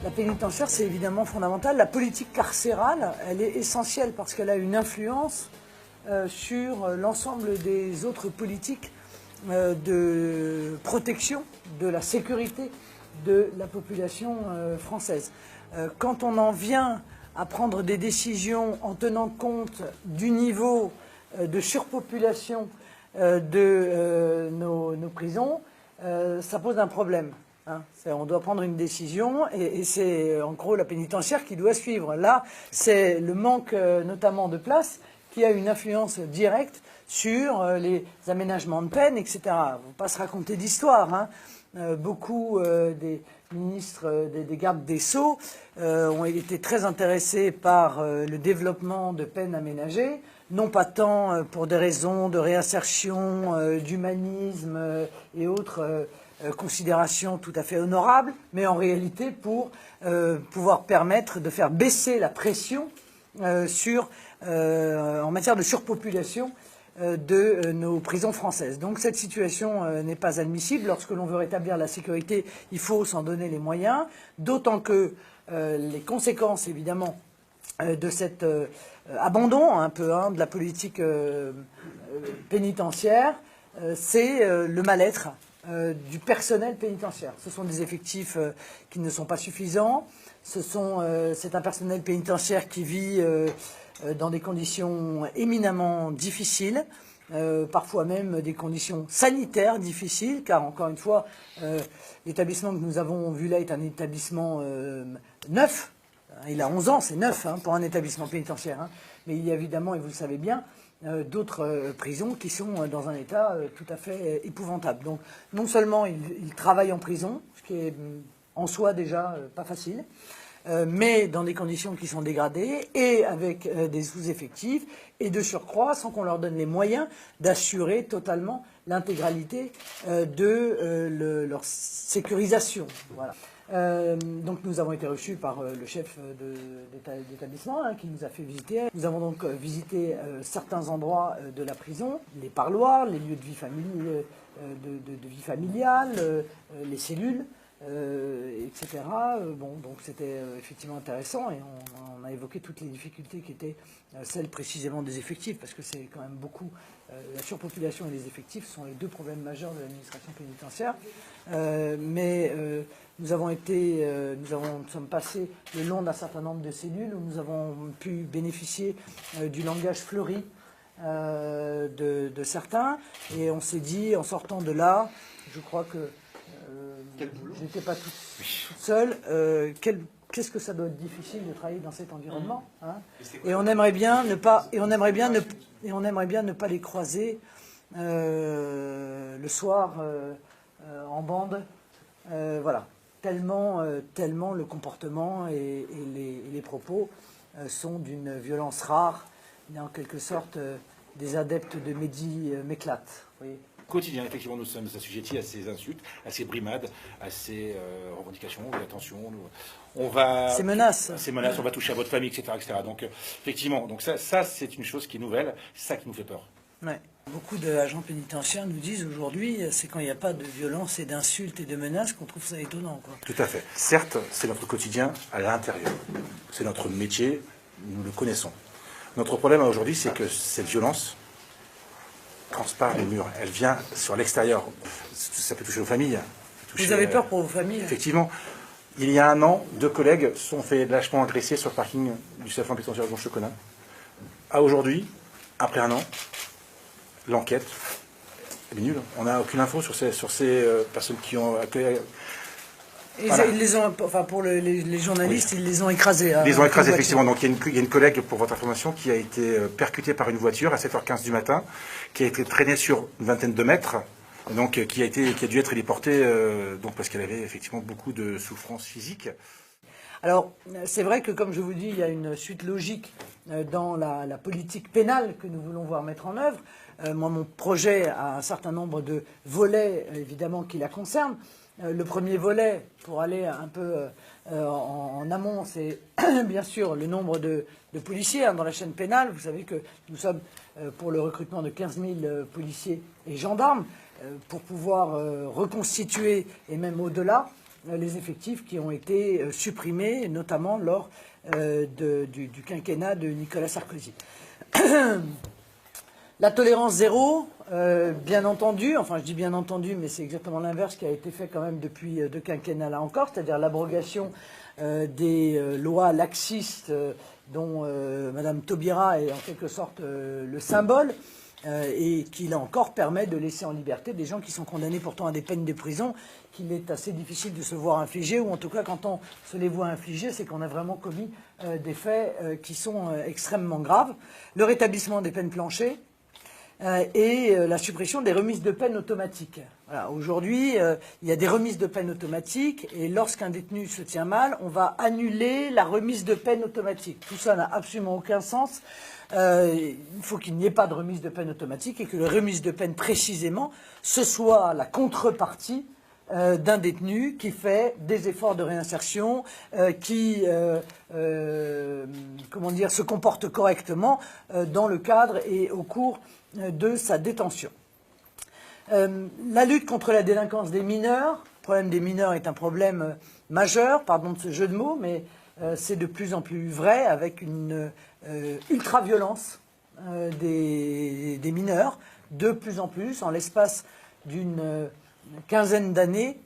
La pénitentiaire, c'est évidemment fondamental. La politique carcérale, elle est essentielle parce qu'elle a une influence sur l'ensemble des autres politiques de protection de la sécurité de la population française. Quand on en vient à prendre des décisions en tenant compte du niveau de surpopulation de nos prisons, ça pose un problème. Hein. On doit prendre une décision et c'est en gros la pénitentiaire qui doit suivre. Là, c'est le manque notamment de place qui a une influence directe sur les aménagements de peine, etc. On ne va pas se raconter d'histoire. Hein. Beaucoup des ministres des gardes des Sceaux ont été très intéressés par le développement de peines aménagées, non pas tant pour des raisons de réinsertion, d'humanisme et autres considérations tout à fait honorables, mais en réalité pour pouvoir permettre de faire baisser la pression en matière de surpopulation de nos prisons françaises. Donc cette situation n'est pas admissible. Lorsque l'on veut rétablir la sécurité, il faut s'en donner les moyens, d'autant que les conséquences, évidemment, de cet abandon un peu de la politique pénitentiaire, c'est le mal-être du personnel pénitentiaire. Ce sont des effectifs qui ne sont pas suffisants. C'est un personnel pénitentiaire qui vit dans des conditions éminemment difficiles, parfois même des conditions sanitaires difficiles, car encore une fois, l'établissement que nous avons vu là est un établissement neuf. Il a 11 ans, c'est neuf pour un établissement pénitentiaire. Hein. Mais il y a évidemment, et vous le savez bien, d'autres prisons qui sont dans un état tout à fait épouvantable. Donc non seulement ils travaillent en prison, ce qui est en soi déjà pas facile, mais dans des conditions qui sont dégradées et avec des sous-effectifs et de surcroît sans qu'on leur donne les moyens d'assurer totalement l'intégralité de leur sécurisation. Voilà. Donc nous avons été reçus par le chef d'établissement qui nous a fait visiter. Nous avons donc visité certains endroits de la prison, les parloirs, les lieux de vie, de vie familiale, les cellules. Etc. Donc c'était effectivement intéressant et on a évoqué toutes les difficultés qui étaient celles précisément des effectifs, parce que c'est quand même beaucoup, la surpopulation et les effectifs sont les deux problèmes majeurs de l'administration pénitentiaire. Nous sommes passés le long d'un certain nombre de cellules où nous avons pu bénéficier du langage fleuri de certains, et on s'est dit en sortant de là, je crois que j'étais pas toute seule. Qu'est-ce que ça doit être difficile de travailler dans cet environnement, hein, et on aimerait bien ne pas les croiser le soir en bande. Voilà, tellement le comportement et les propos sont d'une violence rare. Il y a en quelque sorte des adeptes de Mehdi m'éclatent. Vous voyez. Quotidien, effectivement, nous sommes assujettis à ces insultes, à ces brimades, à ces revendications, attention, ces menaces, on va toucher à votre famille, etc., etc. Donc, effectivement, donc ça c'est une chose qui est nouvelle, c'est ça qui nous fait peur. Ouais. Beaucoup d'agents pénitentiaires nous disent aujourd'hui, c'est quand il n'y a pas de violence et d'insultes et de menaces qu'on trouve ça étonnant, quoi. Tout à fait. Certes, c'est notre quotidien à l'intérieur, c'est notre métier, nous le connaissons. Notre problème aujourd'hui, c'est que cette violence transparaît les murs, elle vient sur l'extérieur. Ça peut toucher aux familles. Vous avez peur pour vos familles? Effectivement. Il y a un an, 2 collègues sont fait lâchement agresser sur le parking du CFA pénitentiaire de Donche-le-Conin. À aujourd'hui, après un an, l'enquête est nulle. On n'a aucune info sur ces personnes qui ont accueilli. Voilà. Ils les ont, enfin pour les journalistes, oui. Ils les ont écrasés. Ils les ont écrasés, effectivement. Donc il y a une collègue, pour votre information, qui a été percutée par une voiture à 7h15 du matin, qui a été traînée sur une vingtaine de mètres, donc qui a dû être déportée, donc parce qu'elle avait effectivement beaucoup de souffrances physiques. Alors c'est vrai que, comme je vous dis, il y a une suite logique dans la politique pénale que nous voulons voir mettre en œuvre. Moi, mon projet a un certain nombre de volets, évidemment, qui la concernent. Le premier volet, pour aller un peu en amont, c'est bien sûr le nombre de policiers dans la chaîne pénale. Vous savez que nous sommes pour le recrutement de 15 000 policiers et gendarmes pour pouvoir reconstituer, et même au-delà, les effectifs qui ont été supprimés, notamment lors du quinquennat de Nicolas Sarkozy. La tolérance zéro, bien entendu, enfin je dis bien entendu, mais c'est exactement l'inverse qui a été fait quand même depuis deux quinquennats là encore, c'est-à-dire l'abrogation des lois laxistes dont Madame Taubira est en quelque sorte le symbole, et qui là encore permet de laisser en liberté des gens qui sont condamnés pourtant à des peines de prison qu'il est assez difficile de se voir infliger, ou en tout cas quand on se les voit infliger, c'est qu'on a vraiment commis des faits qui sont extrêmement graves. Le rétablissement des peines planchers, et la suppression des remises de peine automatiques. Voilà, aujourd'hui, il y a des remises de peine automatiques, et lorsqu'un détenu se tient mal, on va annuler la remise de peine automatique. Tout ça n'a absolument aucun sens. Il faut qu'il n'y ait pas de remise de peine automatique, et que la remise de peine, précisément, ce soit la contrepartie d'un détenu qui fait des efforts de réinsertion, qui se comporte correctement dans le cadre et au cours de sa détention. La lutte contre la délinquance des mineurs, le problème des mineurs est un problème majeur, pardon de ce jeu de mots, mais c'est de plus en plus vrai, avec une ultra-violence des mineurs, de plus en plus, en l'espace d'une quinzaine d'années,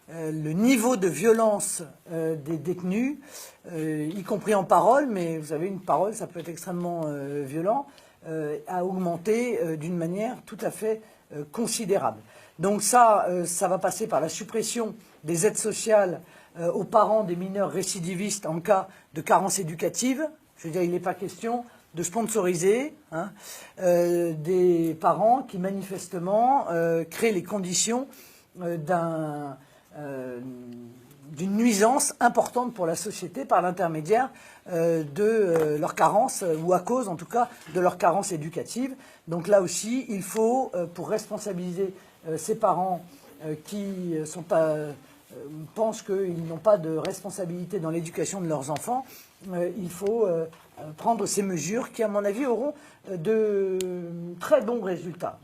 le niveau de violence des détenus, y compris en parole, mais vous savez, une parole, ça peut être extrêmement violent, a augmenté d'une manière tout à fait considérable. Donc ça va passer par la suppression des aides sociales aux parents des mineurs récidivistes en cas de carence éducative. Je veux dire, il n'est pas question de sponsoriser des parents qui manifestement créent les conditions d'une nuisance importante pour la société par l'intermédiaire de leur carence, ou à cause en tout cas de leur carence éducative. Donc là aussi, il faut, pour responsabiliser ces parents qui pensent qu'ils n'ont pas de responsabilité dans l'éducation de leurs enfants, il faut prendre ces mesures qui, à mon avis, auront de très bons résultats.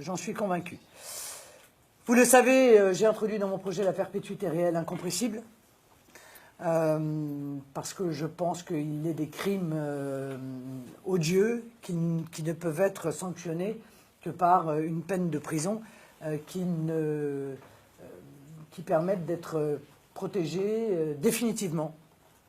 J'en suis convaincu. Vous le savez, j'ai introduit dans mon projet la perpétuité réelle incompressible, parce que je pense qu'il y a des crimes odieux qui ne peuvent être sanctionnés que par une peine de prison qui permettent d'être protégés définitivement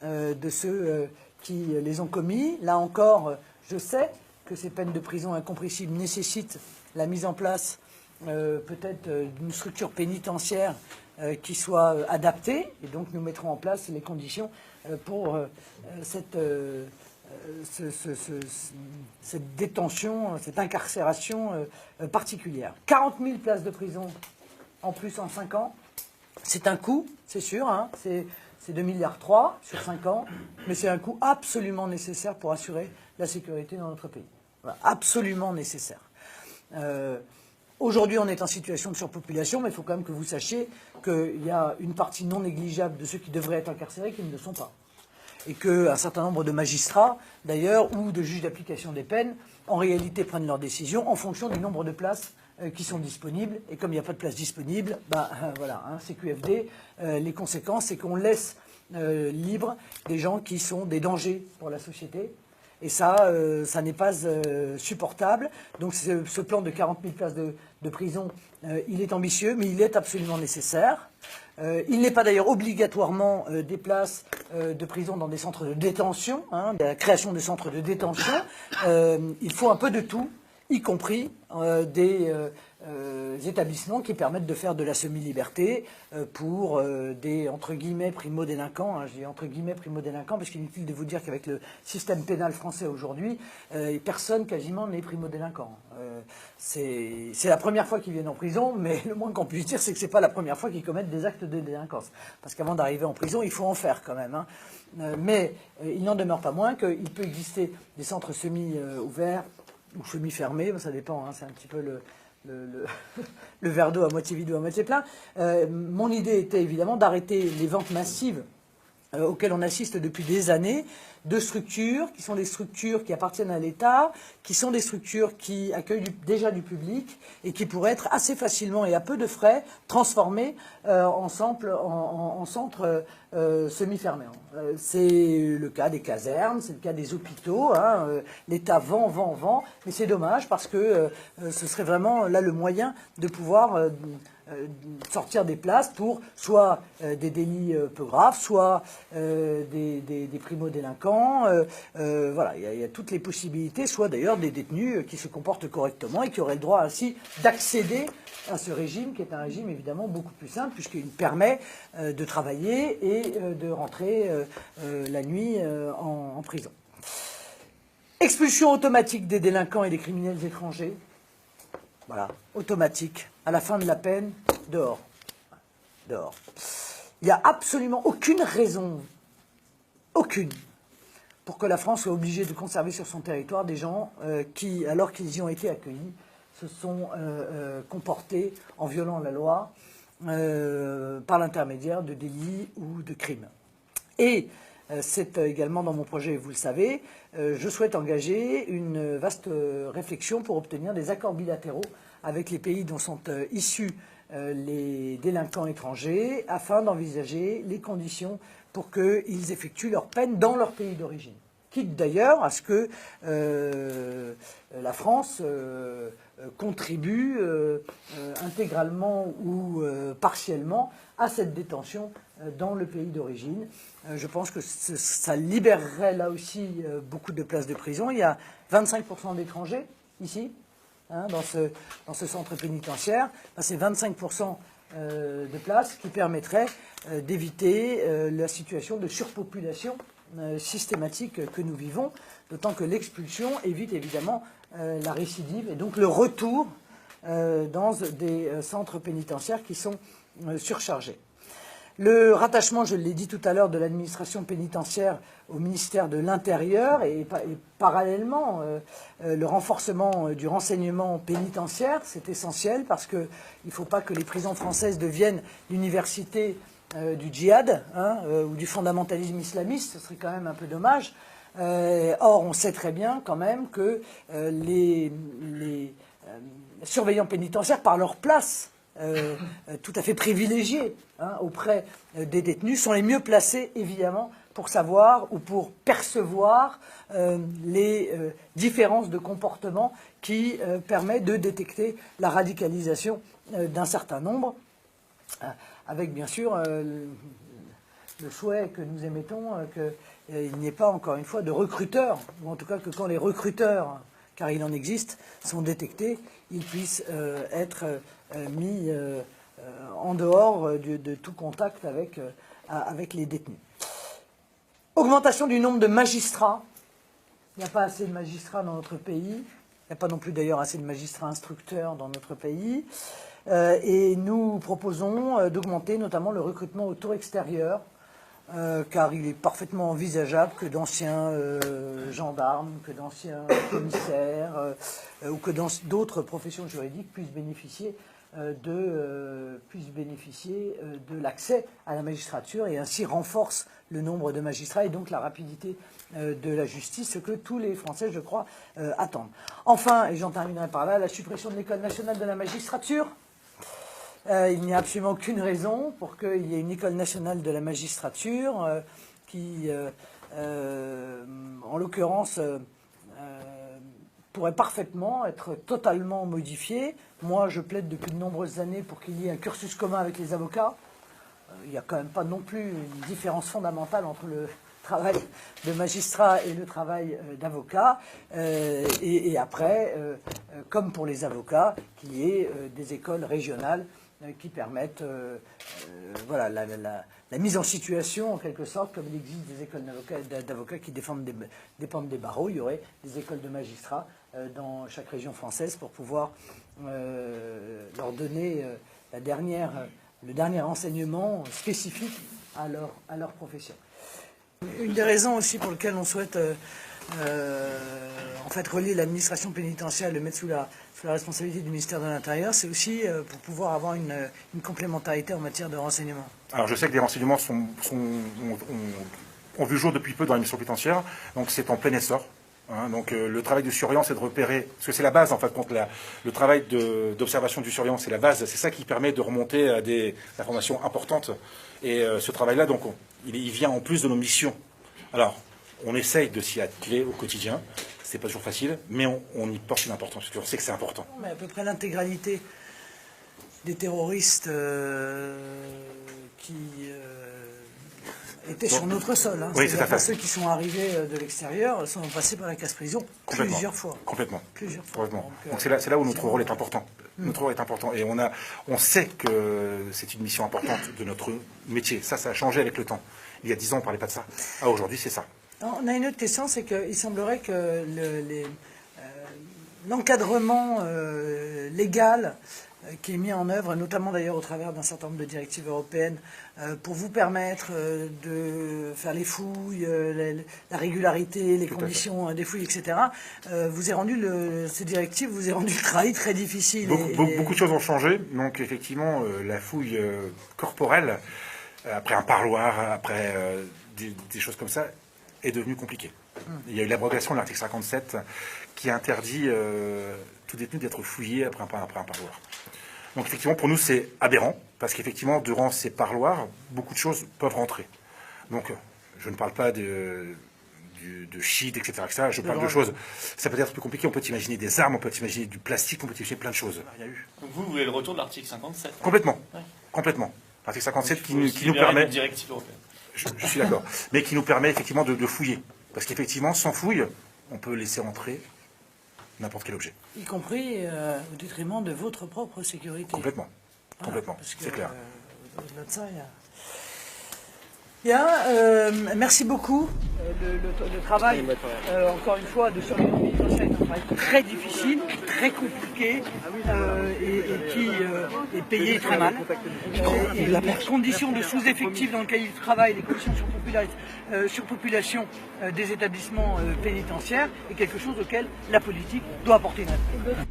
de ceux qui les ont commis. Là encore, je sais que ces peines de prison incompressibles nécessitent la mise en place peut-être d'une structure pénitentiaire qui soit adaptée, et donc nous mettrons en place les conditions pour cette détention, cette incarcération particulière. 40 000 places de prison en plus en 5 ans, c'est un coût, c'est sûr, hein, c'est 2,3 milliards sur 5 ans, mais c'est un coût absolument nécessaire pour assurer la sécurité dans notre pays. Voilà, absolument nécessaire. Aujourd'hui, on est en situation de surpopulation, mais il faut quand même que vous sachiez qu'il y a une partie non négligeable de ceux qui devraient être incarcérés qui ne le sont pas. Et qu'un certain nombre de magistrats, d'ailleurs, ou de juges d'application des peines, en réalité prennent leurs décisions en fonction du nombre de places qui sont disponibles. Et comme il n'y a pas de place disponible, voilà, hein, CQFD, les conséquences, c'est qu'on laisse libres des gens qui sont des dangers pour la société. Et ça, ça n'est pas supportable. Donc ce plan de 40 000 places de prison, il est ambitieux, mais il est absolument nécessaire. Il n'est pas d'ailleurs obligatoirement des places de prison dans des centres de détention, hein, de la création de centres de détention. Il faut un peu de tout, y compris des établissements qui permettent de faire de la semi-liberté pour des, entre guillemets, primo-délinquants. Hein, je dis entre guillemets primo-délinquants parce qu'il est inutile de vous dire qu'avec le système pénal français aujourd'hui, personne quasiment n'est primo-délinquant. C'est la première fois qu'ils viennent en prison, mais le moins qu'on puisse dire, c'est que c'est pas la première fois qu'ils commettent des actes de délinquance. Parce qu'avant d'arriver en prison, il faut en faire quand même. Hein. Mais il n'en demeure pas moins qu'il peut exister des centres semi-ouverts ou semi-fermés, ça dépend, hein, c'est un petit peu le verre d'eau à moitié vide ou à moitié plein. Mon idée était évidemment d'arrêter les ventes massives auxquelles on assiste depuis des années, de structures qui sont des structures qui appartiennent à l'État, qui sont des structures qui accueillent déjà du public et qui pourraient être assez facilement et à peu de frais transformées en centres semi-fermés. C'est le cas des casernes, c'est le cas des hôpitaux. Hein, l'État vend, mais c'est dommage parce que ce serait vraiment là le moyen de pouvoir sortir des places pour soit des délits peu graves, soit des primo-délinquants. Voilà, il y a toutes les possibilités, soit d'ailleurs des détenus qui se comportent correctement et qui auraient le droit ainsi d'accéder à ce régime, qui est un régime évidemment beaucoup plus simple, puisqu'il permet de travailler et de rentrer la nuit en prison. Expulsion automatique des délinquants et des criminels étrangers. Voilà, automatique. À la fin de la peine, dehors. Dehors. Il n'y a absolument aucune raison, aucune, pour que la France soit obligée de conserver sur son territoire des gens qui, alors qu'ils y ont été accueillis, se sont comportés en violant la loi par l'intermédiaire de délits ou de crimes. Et c'est également dans mon projet, vous le savez, je souhaite engager une vaste réflexion pour obtenir des accords bilatéraux avec les pays dont sont issus les délinquants étrangers, afin d'envisager les conditions pour qu'ils effectuent leur peine dans leur pays d'origine. Quitte d'ailleurs à ce que la France contribue intégralement ou partiellement à cette détention dans le pays d'origine. Je pense que ça libérerait là aussi beaucoup de places de prison. Il y a 25% d'étrangers ici, hein, dans ce centre pénitentiaire. C'est 25% de places qui permettraient d'éviter la situation de surpopulation systématique que nous vivons, d'autant que l'expulsion évite évidemment la récidive et donc le retour dans des centres pénitentiaires qui sont surchargés. Le rattachement, je l'ai dit tout à l'heure, de l'administration pénitentiaire au ministère de l'Intérieur et parallèlement le renforcement du renseignement pénitentiaire, c'est essentiel parce qu'il ne faut pas que les prisons françaises deviennent l'université du djihad ou du fondamentalisme islamiste, ce serait quand même un peu dommage. Or, on sait très bien quand même que les surveillants pénitentiaires, par leur place tout à fait privilégiés auprès des détenus, sont les mieux placés, évidemment, pour savoir ou pour percevoir les différences de comportement qui permettent de détecter la radicalisation d'un certain nombre, avec bien sûr le souhait que nous émettons qu'il n'y ait pas, encore une fois, de recruteurs, ou en tout cas que quand les recruteurs, car il en existe, sont détectés, ils puissent être mis en dehors de tout contact avec les détenus. Augmentation du nombre de magistrats. Il n'y a pas assez de magistrats dans notre pays. Il n'y a pas non plus d'ailleurs assez de magistrats instructeurs dans notre pays. Et nous proposons d'augmenter notamment le recrutement au tour extérieur, car il est parfaitement envisageable que d'anciens gendarmes, que d'anciens commissaires ou que d'autres professions juridiques puissent bénéficier de l'accès à la magistrature et ainsi renforce le nombre de magistrats et donc la rapidité de la justice, ce que tous les Français, je crois, attendent. Enfin, et j'en terminerai par là, la suppression de l'École nationale de la magistrature. Il n'y a absolument aucune raison pour qu'il y ait une école nationale de la magistrature qui, en l'occurrence, pourrait parfaitement être totalement modifiée. Moi, je plaide depuis de nombreuses années pour qu'il y ait un cursus commun avec les avocats. Il n'y a quand même pas non plus une différence fondamentale entre le travail de magistrat et le travail d'avocat. Et après, comme pour les avocats, qu'il y ait des écoles régionales qui permettent voilà, la mise en situation, en quelque sorte, comme il existe des écoles d'avocats qui dépendent des barreaux. Il y aurait des écoles de magistrats dans chaque région française pour pouvoir leur donner le dernier enseignement spécifique à leur profession. Une des raisons aussi pour lesquelles on souhaite en fait, relier l'administration pénitentiaire et le mettre sous la responsabilité du ministère de l'Intérieur, c'est aussi pour pouvoir avoir une complémentarité en matière de renseignement. Alors je sais que des renseignements ont vu jour depuis peu dans l'administration pénitentiaire, donc c'est en plein essor. Hein, donc le travail de surveillance est de repérer, parce que c'est la base en fait, le travail d'observation du surveillant, c'est la base, c'est ça qui permet de remonter à des informations importantes. Et ce travail-là, donc, il vient en plus de nos missions. Alors, on essaye de s'y atteler au quotidien, c'est pas toujours facile, mais on y porte une importance, parce qu'on sait que c'est important. Mais à peu près l'intégralité des terroristes qui étaient sur notre sol. Hein. Oui, c'est à fait. Ceux qui sont arrivés de l'extérieur sont passés par la casse-prison plusieurs fois. Complètement. Plusieurs fois. Donc c'est là où notre rôle est important. Notre rôle est important. Et on sait que c'est une mission importante de notre métier. Ça a changé avec le temps. Il y a 10 ans, on ne parlait pas de ça. Aujourd'hui, c'est ça. On a une autre question, c'est qu'il semblerait que l'encadrement légal qui est mis en œuvre, notamment d'ailleurs au travers d'un certain nombre de directives européennes, pour vous permettre de faire les fouilles, la régularité, les conditions des fouilles, etc. Ces directives vous ont rendu le travail très difficile. Beaucoup de choses ont changé. Donc effectivement, la fouille corporelle, après un parloir, après des choses comme ça, est devenue compliquée. Il y a eu l'abrogation de l'article 57 qui interdit tout détenu d'être fouillé après un parloir. Donc effectivement, pour nous, c'est aberrant, parce qu'effectivement, durant ces parloirs, beaucoup de choses peuvent rentrer. Donc, je ne parle pas de shit, etc. Je parle de choses, ça peut être plus compliqué, on peut imaginer des armes, on peut imaginer du plastique, on peut imaginer plein de choses. Il y a eu. Donc vous voulez le retour de l'article 57 ? Complètement, complètement. L'article 57 qui nous permet... Une directive européenne. Je suis d'accord, mais qui nous permet effectivement de fouiller. Parce qu'effectivement, sans fouille, on peut laisser entrer n'importe quel objet. Y compris au détriment de votre propre sécurité. Complètement, c'est clair. Au-delà de ça, merci beaucoup. Le travail, encore une fois, de surveillance pénitentiaire est un travail très difficile, très compliqué et qui est payé très mal. Et la condition de sous-effectif dans lequel il travaille, les conditions de surpopulation des établissements pénitentiaires est quelque chose auquel la politique doit apporter une réponse.